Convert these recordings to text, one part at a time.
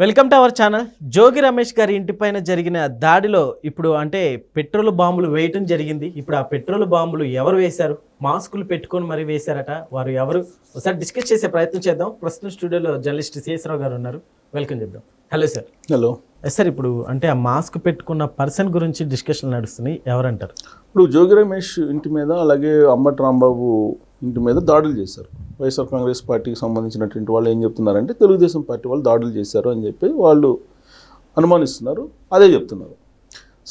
Welcome to our channel. Jogi Ramesh గారి ఇంటిపైన జరిగిన దాడిలో ఇప్పుడు అంటే పెట్రోల్ బాంబులు వేయటం జరిగింది. ఇప్పుడు ఆ పెట్రోల్ బాంబులు ఎవరు వేశారు, మాస్కులు పెట్టుకొని మరి వేశారట, వారు ఎవరు ఒకసారి డిస్కస్ చేసే ప్రయత్నం చేద్దాం. ప్రస్తుతం స్టూడియోలో జర్నలిస్ట్ సిఎస్రావు గారు ఉన్నారు, వెల్కమ్ చెప్దాం. Hello sir. హలో సార్, ఇప్పుడు అంటే ఆ మాస్క్ పెట్టుకున్న పర్సన్ గురించి డిస్కషన్ నడుస్తున్నాయి, ఎవరంటారు? ఇప్పుడు జోగి రమేష్ ఇంటి మీద అలాగే అంబటి రాంబాబు ఇంటి మీద దాడులు చేశారు. వైఎస్ఆర్ కాంగ్రెస్ పార్టీకి సంబంధించినటువంటి వాళ్ళు ఏం చెప్తున్నారంటే తెలుగుదేశం పార్టీ వాళ్ళు దాడులు చేశారు అని చెప్పి వాళ్ళు అనుమానిస్తున్నారు, అదే చెప్తున్నారు.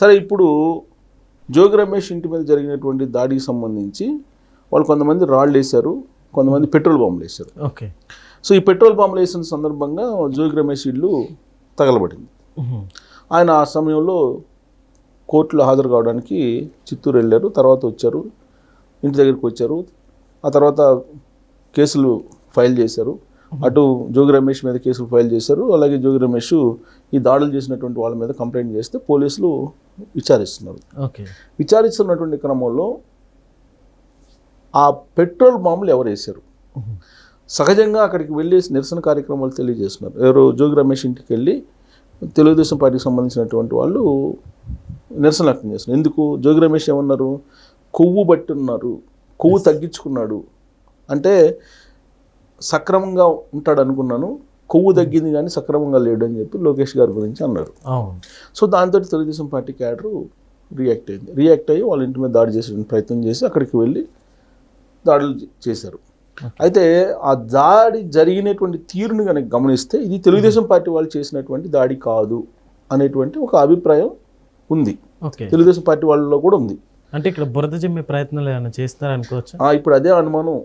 సరే, ఇప్పుడు జోగి రమేష్ ఇంటి మీద జరిగినటువంటి దాడికి సంబంధించి వాళ్ళు కొంతమంది రాళ్ళు వేశారు, కొంతమంది పెట్రోల్ బాంబులు వేశారు. ఓకే. సో ఈ పెట్రోల్ బాంబులు వేసిన సందర్భంగా జోగి రమేష్ ఇల్లు తగలబడింది. ఆయన ఆ సమయంలో కోర్టులో హాజరు కావడానికి చిత్తూరు వెళ్ళారు, తర్వాత వచ్చారు, ఇంటి దగ్గరికి వచ్చారు. ఆ తర్వాత కేసులు ఫైల్ చేశారు. అటు జోగి రమేష్ మీద కేసులు ఫైల్ చేశారు, అలాగే జోగి రమేష్ ఈ దాడులు చేసినటువంటి వాళ్ళ మీద కంప్లైంట్ చేస్తే పోలీసులు విచారిస్తున్నారు. ఓకే. విచారిస్తున్నటువంటి క్రమంలో ఆ పెట్రోల్ బాంబులు ఎవరు వేశారు, సహజంగా అక్కడికి వెళ్ళి నిరసన కార్యక్రమాలు తెలియజేస్తున్నారు. ఎవరు జోగి రమేష్ ఇంటికి వెళ్ళి తెలుగుదేశం పార్టీకి సంబంధించినటువంటి వాళ్ళు నిరసన వ్యక్తం చేస్తున్నారు. ఎందుకు? జోగి రమేష్ ఏమన్నారు, కొవ్వు బట్టి ఉన్నారు, కొవ్వు తగ్గించుకున్నాడు అంటే సక్రమంగా ఉంటాడు అనుకున్నాను, కొవ్వు తగ్గింది కానీ సక్రమంగా లేడు అని చెప్పి లోకేష్ గారి గురించి అన్నారు. సో దాంతో తెలుగుదేశం పార్టీ క్యాడరు రియాక్ట్ అయ్యి వాళ్ళ ఇంటి మీద దాడి చేసే ప్రయత్నం చేసి అక్కడికి వెళ్ళి దాడులు చేశారు. అయితే ఆ దాడి జరిగినటువంటి తీరుని కనుక గమనిస్తే ఇది తెలుగుదేశం పార్టీ వాళ్ళు చేసినటువంటి దాడి కాదు అనేటువంటి ఒక అభిప్రాయం ఉంది, తెలుగుదేశం పార్టీ వాళ్ళలో కూడా ఉంది. అంటే ఇక్కడ బురద జమ్మే ప్రయత్నాలు ఏమైనా చేస్తారనుకోవచ్చు. ఇప్పుడు అదే అనుమానం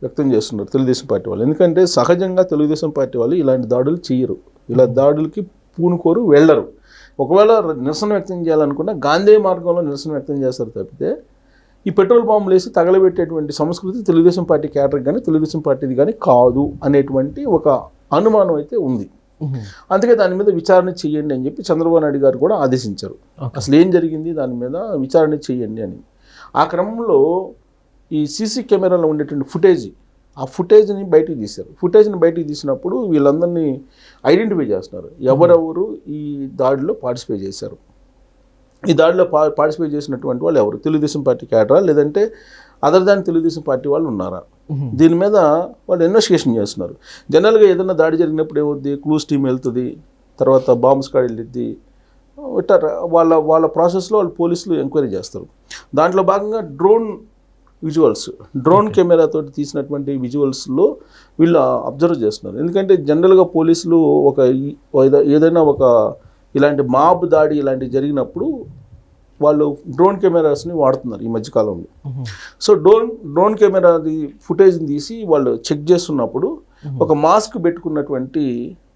వ్యక్తం చేస్తున్నారు తెలుగుదేశం పార్టీ వాళ్ళు. ఎందుకంటే సహజంగా తెలుగుదేశం పార్టీ వాళ్ళు ఇలాంటి దాడులు చేయరు, ఇలా దాడులకి పూనుకోరు, వెళ్ళరు. ఒకవేళ నిరసన వ్యక్తం చేయాలనుకున్నా గాంధీ మార్గంలో నిరసన వ్యక్తం చేస్తారు తప్పితే ఈ పెట్రోల్ బాంబులు వేసి తగలబెట్టేటువంటి సంస్కృతి తెలుగుదేశం పార్టీ క్యాడర్ కానీ తెలుగుదేశం పార్టీది కానీ కాదు అనేటువంటి ఒక అనుమానం అయితే ఉంది. అందుకే దాని మీద విచారణ చేయండి అని చెప్పి చంద్రబాబు నాయుడు గారు కూడా ఆదేశించారు. అసలు ఏం జరిగింది దాని మీద విచారణ చేయండి అని. ఆ క్రమంలో ఈ సీసీ కెమెరాలో ఉండేటువంటి ఆ ఫుటేజ్ని బయటికి తీశారు. ఫుటేజ్ని బయటికి తీసినప్పుడు వీళ్ళందరినీ ఐడెంటిఫై చేస్తున్నారు, ఎవరెవరు ఈ దాడిలో పార్టిసిపేట్ చేశారు. ఈ దాడిలో పార్టిసిపేట్ చేసినటువంటి వాళ్ళు ఎవరు, తెలుగుదేశం పార్టీ క్యాడరా లేదంటే అదర్ దాన్ తెలుగుదేశం పార్టీ వాళ్ళు ఉన్నారా, దీని మీద వాళ్ళు ఇన్వెస్టిగేషన్ చేస్తున్నారు. జనరల్గా ఏదైనా దాడి జరిగినప్పుడు ఏమవుద్ది, క్లూస్ టీమ్ వెళ్తుంది, తర్వాత బాంబ్ స్క్వాడ్ వెళ్ళిద్ది, ఇట్లా వాళ్ళ ప్రాసెస్లో వాళ్ళు పోలీసులు ఎంక్వైరీ చేస్తారు. దాంట్లో భాగంగా డ్రోన్ కెమెరాతో తీసినటువంటి విజువల్స్లో వీళ్ళు అబ్జర్వ్ చేస్తున్నారు. ఎందుకంటే జనరల్గా పోలీసులు ఏదైనా ఒక ఇలాంటి మాబ్ దాడి ఇలాంటివి జరిగినప్పుడు వాళ్ళు డ్రోన్ కెమెరాస్ని వాడుతున్నారు ఈ మధ్యకాలంలో. సో డ్రోన్ కెమెరాది ఫుటేజ్ని తీసి వాళ్ళు చెక్ చేస్తున్నప్పుడు ఒక మాస్క్ పెట్టుకున్నటువంటి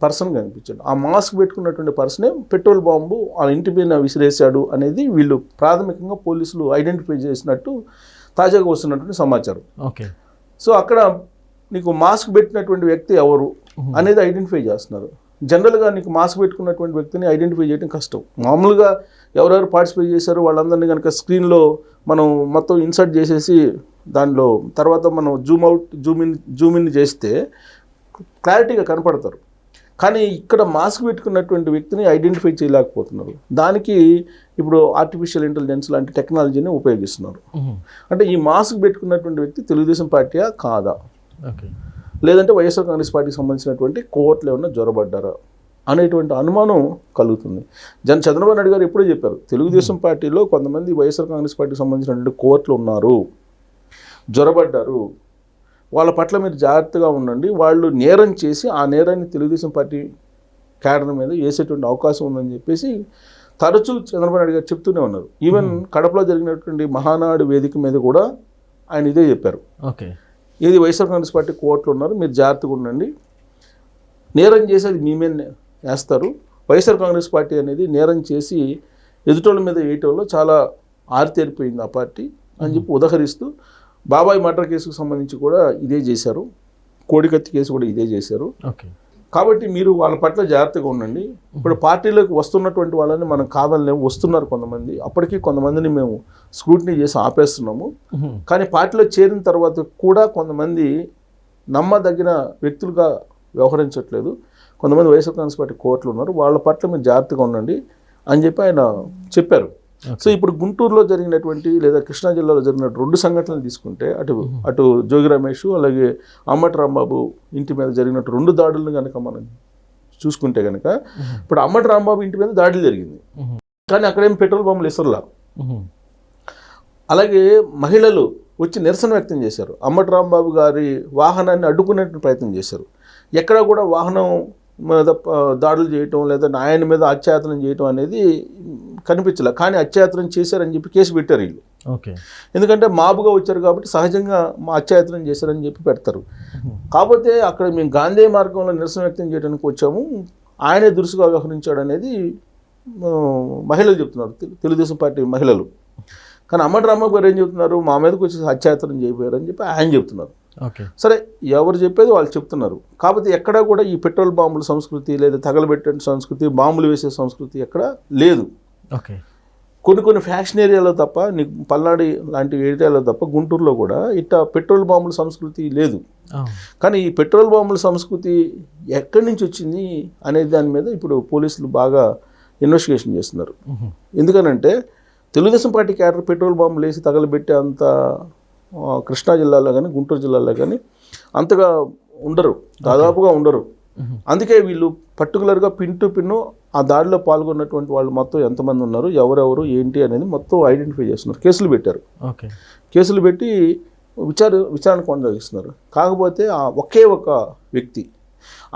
పర్సన్ కనిపించాడు. ఆ మాస్క్ పెట్టుకున్నటువంటి పర్సనే పెట్రోల్ బాంబు ఆ ఇంటి మీద విసిరేశాడు అనేది వీళ్ళు ప్రాథమికంగా పోలీసులు ఐడెంటిఫై చేసినట్టు తాజాగా వస్తున్నటువంటి సమాచారం. ఓకే. సో అక్కడ నీకు మాస్క్ పెట్టినటువంటి వ్యక్తి ఎవరు అనేది ఐడెంటిఫై చేస్తున్నారు. జనరల్గా నీకు మాస్క్ పెట్టుకున్నటువంటి వ్యక్తిని ఐడెంటిఫై చేయడం కష్టం. మామూలుగా ఎవరెవరు పార్టిసిపేట్ చేశారో వాళ్ళందరినీ కనుక స్క్రీన్లో మనం మొత్తం ఇన్సర్ట్ చేసేసి దానిలో తర్వాత మనం జూమ్ ఇన్ చేస్తే క్లారిటీగా కనపడతారు. కానీ ఇక్కడ మాస్క్ పెట్టుకున్నటువంటి వ్యక్తిని ఐడెంటిఫై చేయలేకపోతున్నారు. దానికి ఇప్పుడు ఆర్టిఫిషియల్ ఇంటెలిజెన్స్ లాంటి టెక్నాలజీని ఉపయోగిస్తున్నారు. అంటే ఈ మాస్క్ పెట్టుకున్నటువంటి వ్యక్తి తెలుగుదేశం పార్టీయా కాదా, లేదంటే వైఎస్ఆర్ కాంగ్రెస్ పార్టీకి సంబంధించినటువంటి కోర్టులో ఏమన్నా జ్వరబడ్డారా అనేటువంటి అనుమానం కలుగుతుంది. చంద్రబాబు నాయుడు గారు ఎప్పుడూ చెప్పారు, తెలుగుదేశం పార్టీలో కొంతమంది వైఎస్ఆర్ కాంగ్రెస్ పార్టీకి సంబంధించినటువంటి కోర్టులు ఉన్నారు, జ్వరబడ్డారు, వాళ్ళ పట్ల మీరు జాగ్రత్తగా ఉండండి, వాళ్ళు నేరం చేసి ఆ నేరాన్ని తెలుగుదేశం పార్టీ క్యాడర్ మీద వేసేటువంటి అవకాశం ఉందని చెప్పేసి తరచూ చంద్రబాబు నాయుడు గారు చెప్తూనే ఉన్నారు. ఈవెన్ కడపలో జరిగినటువంటి మహానాడు వేదిక మీద కూడా ఆయన ఇదే చెప్పారు. ఓకే. ఏది వైఎస్ఆర్ కాంగ్రెస్ పార్టీ కోర్టులు ఉన్నారు, మీరు జాగ్రత్తగా ఉండండి, నేరం చేసేది మీ మీద వేస్తారు, వైఎస్ఆర్ కాంగ్రెస్ పార్టీ అనేది నేరం చేసి ఎదుటోళ్ళ మీద వేయటంలో చాలా ఆరితేరిపోయింది ఆ పార్టీ అని చెప్పి ఉదహరిస్తూ బాబాయ్ మర్డర్ కేసుకు సంబంధించి కూడా ఇదే చేశారు, కోడికత్తి కేసు కూడా ఇదే చేశారు. ఓకే. కాబట్టి మీరు వాళ్ళ పట్ల జాగ్రత్తగా ఉండండి. ఇప్పుడు పార్టీలోకి వస్తున్నటువంటి వాళ్ళని మనం కాదనలేము, వస్తున్నారు కొంతమంది, అప్పటికీ కొంతమందిని మేము స్క్రూటినీ చేసి ఆపేస్తున్నాము. కానీ పార్టీలో చేరిన తర్వాత కూడా కొంతమంది నమ్మదగిన వ్యక్తులుగా వ్యవహరించట్లేదు, కొంతమంది వైఎస్ఆర్ కాంగ్రెస్ పార్టీ కోర్టులు ఉన్నారు, వాళ్ళ పట్ల మీరు జాగ్రత్తగా ఉండండి అని చెప్పి ఆయన చెప్పారు. సో ఇప్పుడు గుంటూరులో జరిగినటువంటి లేదా కృష్ణా జిల్లాలో జరిగిన 2 సంఘటనలు తీసుకుంటే అటు జోగి రమేష్ అలాగే అమ్మటి రాంబాబు ఇంటి మీద జరిగిన 2 దాడులను కనుక మనం చూసుకుంటే కనుక ఇప్పుడు అమ్మటి రాంబాబు ఇంటి మీద దాడులు జరిగింది, కానీ అక్కడేం పెట్రోల్ బాంబులు ఇసరులా. అలాగే మహిళలు వచ్చి నిరసన వ్యక్తం చేశారు, అమ్మటి రాంబాబు గారి వాహనాన్ని అడ్డుకునేటువంటి ప్రయత్నం చేశారు. ఎక్కడా కూడా వాహనం మీద దాడులు చేయటం లేదా ఆయన మీద అత్యాచారం చేయటం అనేది కనిపించలే, కానీ అత్యాచారం చేశారని చెప్పి కేసు పెట్టారు వీళ్ళు. ఓకే, ఎందుకంటే మాబుగా వచ్చారు కాబట్టి సహజంగా మా అత్యాచారం చేశారని చెప్పి పెడతారు. కాకపోతే అక్కడ మేము గాంధీ మార్గంలో నిరసన వ్యక్తం చేయడానికి వచ్చాము, ఆయనే దురుసుగా వ్యవహరించాడు అనేది మహిళలు చెప్తున్నారు, తెలుగుదేశం పార్టీ మహిళలు. కానీ అమ్మటి రాంబాబు గారు ఏం చెప్తున్నారు, మా మీదకి వచ్చి అత్యాచారం చేయబోయారు అని చెప్పి ఆయన చెప్తున్నారు. సరే, ఎవరు చెప్పేది వాళ్ళు చెప్తున్నారు. కాకపోతే ఎక్కడా కూడా ఈ పెట్రోల్ బాంబుల సంస్కృతి లేదా తగలబెట్టే సంస్కృతి, బాంబులు వేసే సంస్కృతి ఎక్కడ లేదు. ఓకే, కొన్ని ఫ్యాక్షన్ ఏరియాలో తప్ప, నీకు పల్నాడు లాంటి ఏరియాలో తప్ప గుంటూరులో కూడా ఇట్లా పెట్రోల్ బాంబుల సంస్కృతి లేదు. కానీ ఈ పెట్రోల్ బాంబుల సంస్కృతి ఎక్కడి నుంచి వచ్చింది అనే దాని మీద ఇప్పుడు పోలీసులు బాగా ఇన్వెస్టిగేషన్ చేస్తున్నారు. ఎందుకనంటే తెలుగుదేశం పార్టీ క్యాడర్ పెట్రోల్ బాంబులు వేసి తగలబెట్టే అంత కృష్ణా జిల్లాలో కానీ గుంటూరు జిల్లాలో కానీ అంతగా ఉండరు, దాదాపుగా ఉండరు. అందుకే వీళ్ళు పర్టికులర్గా పిన్ టు పిన్ ఆ దాడిలో పాల్గొన్నటువంటి వాళ్ళు మొత్తం ఎంతమంది ఉన్నారు, ఎవరెవరు ఏంటి అనేది మొత్తం ఐడెంటిఫై చేస్తున్నారు. కేసులు పెట్టారు. కేసులు పెట్టి విచారణ కొనసాగిస్తున్నారు. కాకపోతే ఆ ఒకే ఒక వ్యక్తి,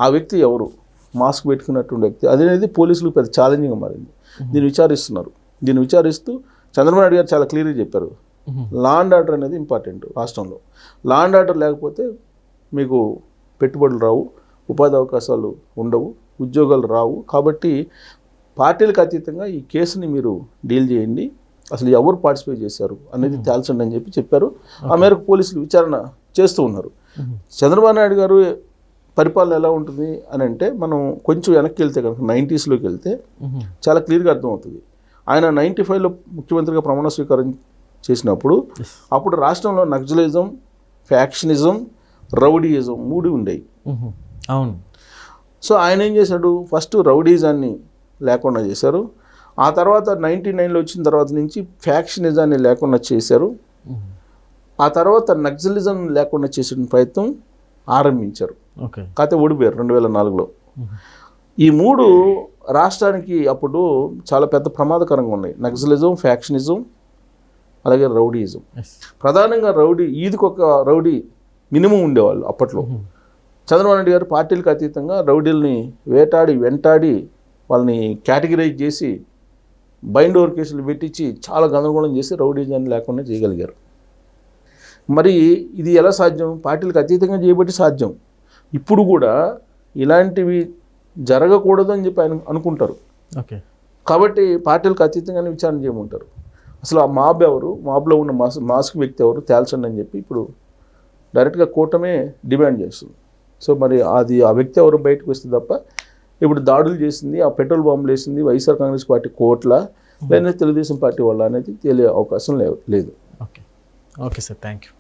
ఆ వ్యక్తి ఎవరు, మాస్క్ పెట్టుకున్నటువంటి వ్యక్తి అనేది పోలీసులకు పెద్ద ఛాలెంజింగ్గా మారింది. దీన్ని విచారిస్తున్నారు. దీన్ని విచారిస్తూ చంద్రబాబు నాయుడు గారు చాలా క్లియర్గా చెప్పారు, లా అండ్ ఆర్డర్ అనేది ఇంపార్టెంట్ రాష్ట్రంలో. లా అండ్ ఆర్డర్ లేకపోతే మీకు పెట్టుబడులు రావు, ఉపాధి అవకాశాలు ఉండవు, ఉద్యోగాలు రావు. కాబట్టి పార్టీలకు అతీతంగా ఈ కేసుని మీరు డీల్ చేయండి, అసలు ఎవరు పార్టిసిపేట్ చేశారు అనేది తేల్చండి అని చెప్పారు. ఆ మేరకు పోలీసులు విచారణ చేస్తూ ఉన్నారు. చంద్రబాబు నాయుడు గారు పరిపాలన ఎలా ఉంటుంది అని అంటే, మనం కొంచెం వెనక్కి వెళ్తే కనుక 90s వెళ్తే చాలా క్లియర్గా అర్థమవుతుంది. ఆయన 95లో ముఖ్యమంత్రిగా ప్రమాణ స్వీకారం చేసినప్పుడు అప్పుడు రాష్ట్రంలో నక్సలిజం, ఫ్యాక్షనిజం, రౌడీయిజం 3 ఉండేవి. అవును. సో ఆయన ఏం చేశాడు, ఫస్ట్ రౌడీజాన్ని లేకుండా చేశారు. ఆ తర్వాత 99లో వచ్చిన తర్వాత నుంచి ఫ్యాక్షనిజాన్ని లేకుండా చేశారు. ఆ తర్వాత నక్సలిజం లేకుండా చేసిన ప్రయత్నం ఆరంభించారు. కాకపోతే ఓడిపోయారు 2004లో. ఈ 3 రాష్ట్రానికి అప్పుడు చాలా పెద్ద ప్రమాదకరంగా ఉన్నాయి. నక్సలిజం, ఫ్యాక్షనిజం, అలాగే రౌడీయిజం. ప్రధానంగా ఈదికి ఒక రౌడీ మినిమం ఉండేవాళ్ళు అప్పట్లో. చంద్రబాబు నాయుడు గారు పార్టీలకు అతీతంగా రౌడీల్ని వెంటాడి వాళ్ళని కేటగిరైజ్ చేసి బైండ్ ఓవర్ కేసులు పెట్టించి చాలా గందరగోళం చేసి రౌడీజాన్ని లేకుండా చేయగలిగారు. మరి ఇది ఎలా సాధ్యం? పార్టీలకు అతీతంగా చేయబట్టి సాధ్యం. ఇప్పుడు కూడా ఇలాంటివి జరగకూడదు అని చెప్పి ఆయన అనుకుంటారు. కాబట్టి పార్టీలకు అతీతంగానే విచారణ చేయమంటారు. అసలు ఆ మాబ్ ఎవరు, మాబ్లో ఉన్న మాస్క్ వ్యక్తి ఎవరు తేల్చండి అని చెప్పి ఇప్పుడు డైరెక్ట్గా కూటమే డిమాండ్ చేస్తుంది. సో మరి ఆ వ్యక్తి ఎవరు బయటకు వస్తే తప్ప ఇప్పుడు దాడులు చేసింది, ఆ పెట్రోల్ బాంబులు వేసింది వైఎస్ఆర్ కాంగ్రెస్ పార్టీ కోట్ల లేదా తెలుగుదేశం పార్టీ వాళ్ళ అనేది తెలియ అవకాశం లేదు. Okay sir, thank you.